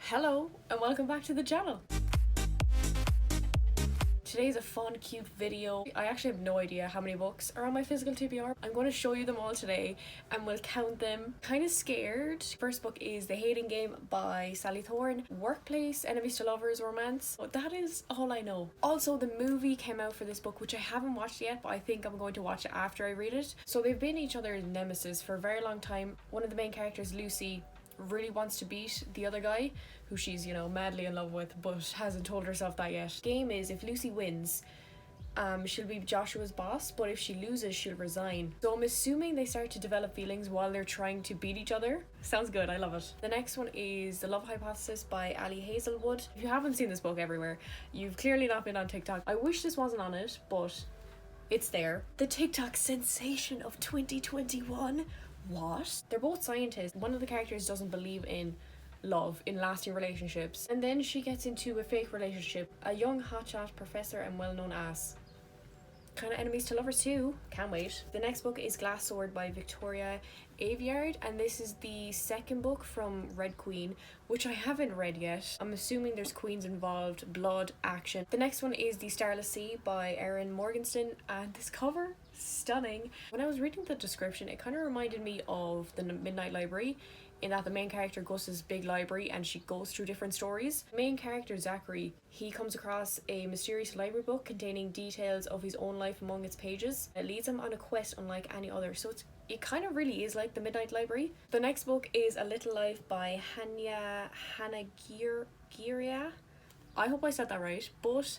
Hello and welcome back to the channel. Today's a fun, cute video. I actually have no idea how many books are on my physical TBR. I'm going to show you them all today and we'll count them. Kind of scared. First book is The Hating Game by Sally Thorne. Workplace, enemies to lovers, romance. But that is all I know. Also, the movie came out for this book, which I haven't watched yet, but I think I'm going to watch it after I read it. So they've been each other's nemesis for a very long time. One of the main characters, Lucy, really wants to beat the other guy who she's, madly in love with, but hasn't told herself that yet. Game is, if Lucy wins, she'll be Joshua's boss, but if she loses, she'll resign. So I'm assuming they start to develop feelings while they're trying to beat each other. Sounds good, I love it. The next one is The Love Hypothesis by Hazelwood. If you haven't seen this book everywhere, you've clearly not been on TikTok. I wish this wasn't on it, but it's there. The TikTok sensation of 2021. What? They're both scientists. One of the characters doesn't believe in love, in lasting relationships, and then she gets into a fake relationship. A young hotshot professor and well-known ass. Kind of enemies to lovers too. Can't wait. The next book is Glass Sword by Victoria Aveyard, and this is the second book from Red Queen, which I haven't read yet. I'm assuming there's queens involved, blood, action. The next one is The Starless Sea by Erin Morgenstern, and this cover, stunning. When I was reading the description, it kind of reminded me of The Midnight Library, in that the main character goes to this big library and she goes through different stories. The main character, Zachary, he comes across a mysterious library book containing details of his own life among its pages. It leads him on a quest unlike any other, so it kind of really is like the Midnight Library. The next book is A Little Life by Hanagiria. I hope I said that right, but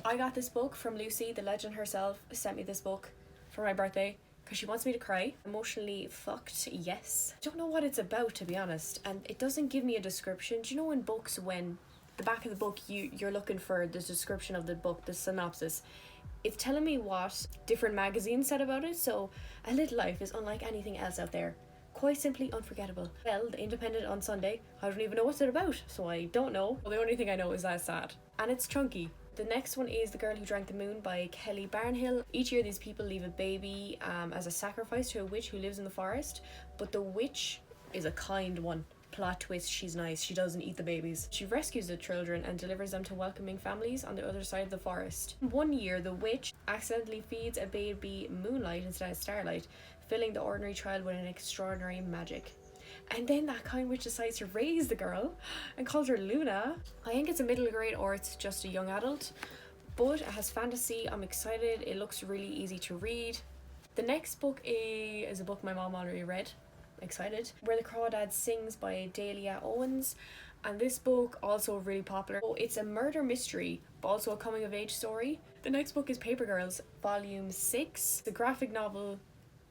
I got this book from Lucy, the legend herself, sent me this book for my birthday because she wants me to cry. Emotionally fucked, yes. I don't know what it's about, to be honest, and it doesn't give me a description. Do you know in books when the back of the book you're looking for the description of the book, the synopsis? It's telling me what different magazines said about it, so A Little Life is unlike anything else out there. Quite simply unforgettable. Well, The Independent on Sunday, I don't even know what's it about, so I don't know. Well, the only thing I know is that it's sad. And it's chunky. The next one is The Girl Who Drank the Moon by Kelly Barnhill. Each year these people leave a baby as a sacrifice to a witch who lives in the forest, but the witch is a kind one. Plot twist, she's nice, she doesn't eat the babies. She rescues the children and delivers them to welcoming families on the other side of the forest. One year the witch accidentally feeds a baby moonlight instead of starlight, filling the ordinary child with an extraordinary magic. And then that kind witch decides to raise the girl and calls her Luna. I think it's a middle grade or it's just a young adult, but it has fantasy. I'm excited. It looks really easy to read. The next book is a book my mom already read. Excited. Where the Crawdad Sings by Dahlia Owens, and this book also really popular. It's a murder mystery but also a coming of age story. The next book is Paper Girls Volume 6. The graphic novel,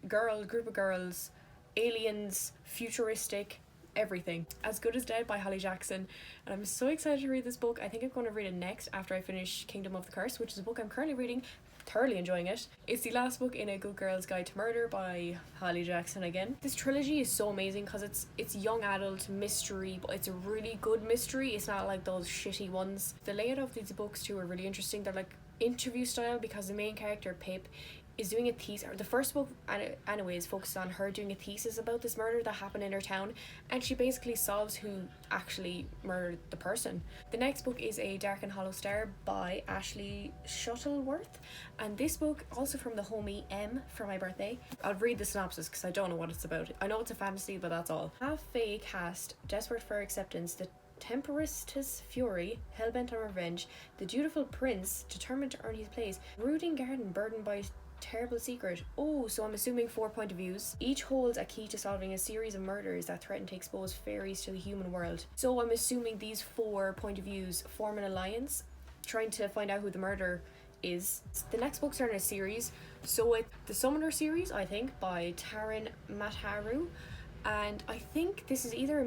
group of girls, aliens, futuristic, everything. As Good as Dead by Holly Jackson, and I'm so excited to read this book. I think I'm going to read it next after I finish Kingdom of the Curse, which is a book I'm currently reading, thoroughly enjoying it. It's the last book in A Good Girl's Guide to Murder by Holly Jackson again. This trilogy is so amazing because it's young adult mystery, but it's a really good mystery. It's not like those shitty ones. The layout of these books too are really interesting. They're like interview style because the main character, Pip, is doing a thesis. The first book anyways focuses on her doing a thesis about this murder that happened in her town, and she basically solves who actually murdered the person. The next book is A Dark and Hollow Star by Ashley Shuttleworth, and this book also from the homie M for my birthday. I'll read the synopsis because I don't know what it's about. I know it's a fantasy, but that's all. Half-fae cast, desperate for acceptance, the tempestuous fury, hell-bent on revenge, the dutiful prince, determined to earn his place, brooding garden burdened by terrible secret. Oh, so I'm assuming 4 point of views. Each holds a key to solving a series of murders that threaten to expose fairies to the human world. So I'm assuming these 4 point of views form an alliance, trying to find out who the murderer is. The next books are in a series. So it's the Summoner series, I think, by Taryn Mataharu. And I think this is either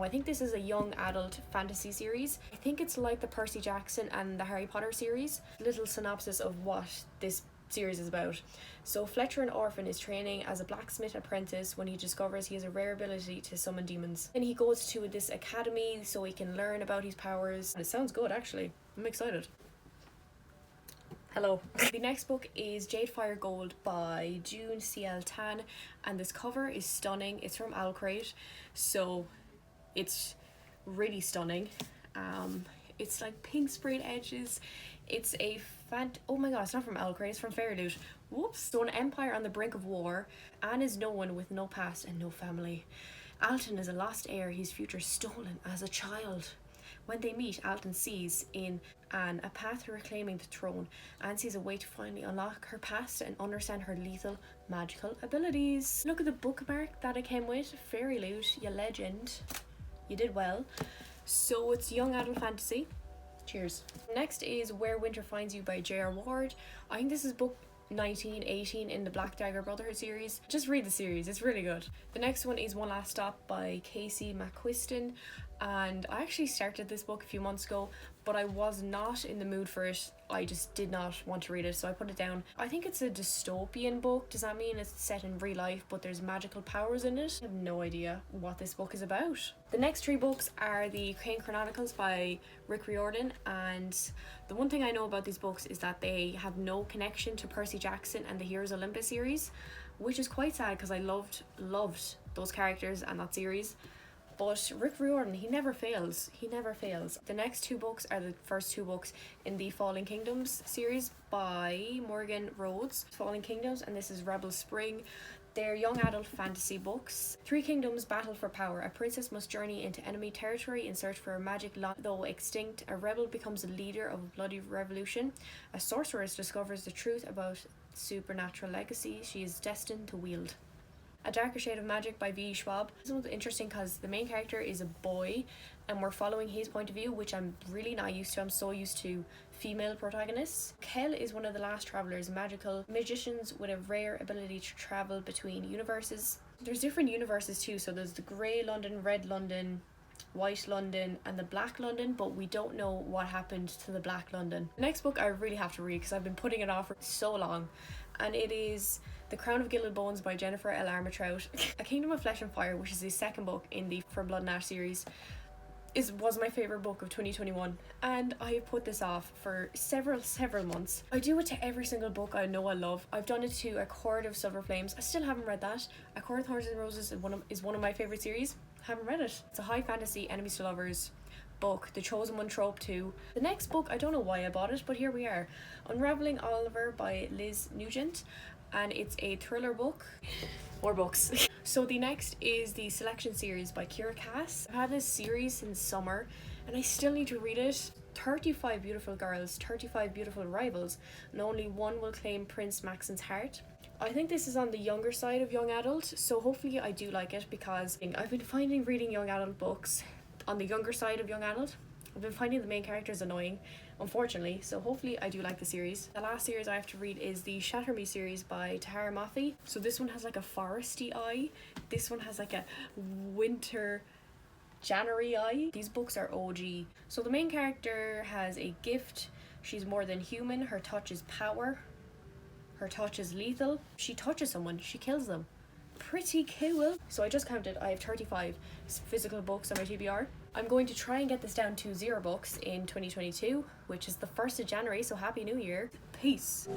I think this is a young adult fantasy series. I think it's like the Percy Jackson and the Harry Potter series. Little synopsis of what this series is about. So Fletcher, an orphan, is training as a blacksmith apprentice when he discovers he has a rare ability to summon demons. Then he goes to this academy so he can learn about his powers. And it sounds good, actually. I'm excited. Hello. The next book is Jade Fire Gold by June C.L. Tan, and this cover is stunning. It's from Owlcrate, so it's really stunning. It's like pink sprayed edges. It's a oh my god, it's not from Elcray, it's from Fairy Loot. Whoops. So an empire on the brink of war. Anne is no one with no past and no family. Alton is a lost heir, his future stolen as a child. When they meet, Alton sees in Anne a path to reclaiming the throne. Anne sees a way to finally unlock her past and understand her lethal magical abilities. Look at the bookmark that it came with. Fairy Loot, you legend. You did well. So it's young adult fantasy. Cheers. Next is Where Winter Finds You by J.R. Ward. I think this is book 1918 in the Black Dagger Brotherhood series. Just read the series, it's really good. The next one is One Last Stop by Casey McQuiston, and I actually started this book a few months ago, but I was not in the mood for it. I just did not want to read it, so I put it down. I think it's a dystopian book. Does that mean it's set in real life but there's magical powers in it? I have no idea what this book is about. The next 3 books are the Chronicles by Riordan, and the one thing I know about these books is that they have no connection to Percy Jackson and the Heroes Olympus series, which is quite sad because I loved those characters and that series. But Riordan, he never fails. The next 2 books are the first 2 books in the Fallen Kingdoms series by Morgan Rhodes. Fallen Kingdoms, and this is Rebel Spring. They're young adult fantasy books. 3 kingdoms battle for power. A princess must journey into enemy territory in search for a magic long though extinct. A rebel becomes the leader of a bloody revolution. A sorceress discovers the truth about supernatural legacy she is destined to wield. A Darker Shade of Magic by V. Schwab. This one's interesting because the main character is a boy and we're following his point of view, which I'm really not used to. I'm so used to female protagonists. Kel is one of the last travelers, magical magicians with a rare ability to travel between universes. There's different universes too, so there's the grey London, red London, white London and the black London, but we don't know what happened to the black London. The next book I really have to read because I've been putting it off for so long, and it is The Crown of Gilded Bones by Jennifer L. Armentrout. A Kingdom of Flesh and Fire, which is the second book in the For Blood and Ash series, was my favourite book of 2021, and I have put this off for several months. I do it to every single book I know I love. I've done it to A Chord of Silver Flames. I still haven't read that. A Chord of Thorns and Roses is one of my favourite series. Haven't read it. It's a high fantasy enemies to lovers book. The Chosen One trope too. The next book, I don't know why I bought it, but here we are. Unraveling Oliver by Liz Nugent, and it's a thriller book. More books. So the next is the Selection series by Kyra Cass. I've had this series since summer and I still need to read it. 35 beautiful girls, 35 beautiful rivals, and only one will claim Prince Maxon's heart. I think this is on the younger side of young adult, so hopefully I do like it, because I've been finding reading young adult books on the younger side of young adult, I've been finding the main characters annoying, unfortunately, so hopefully I do like the series. The last series I have to read is the Shatter Me series by Tahereh Mafi. So this one has like a foresty eye, this one has like a winter January eye. These books are OG. So the main character has a gift. She's more than human. Her touch is power. Her touch is lethal. She touches someone, she kills them. Pretty cool. So I just counted, I have 35 physical books on my TBR. I'm going to try and get this down to 0 books in 2022, which is the 1st of January, so Happy New Year. Peace.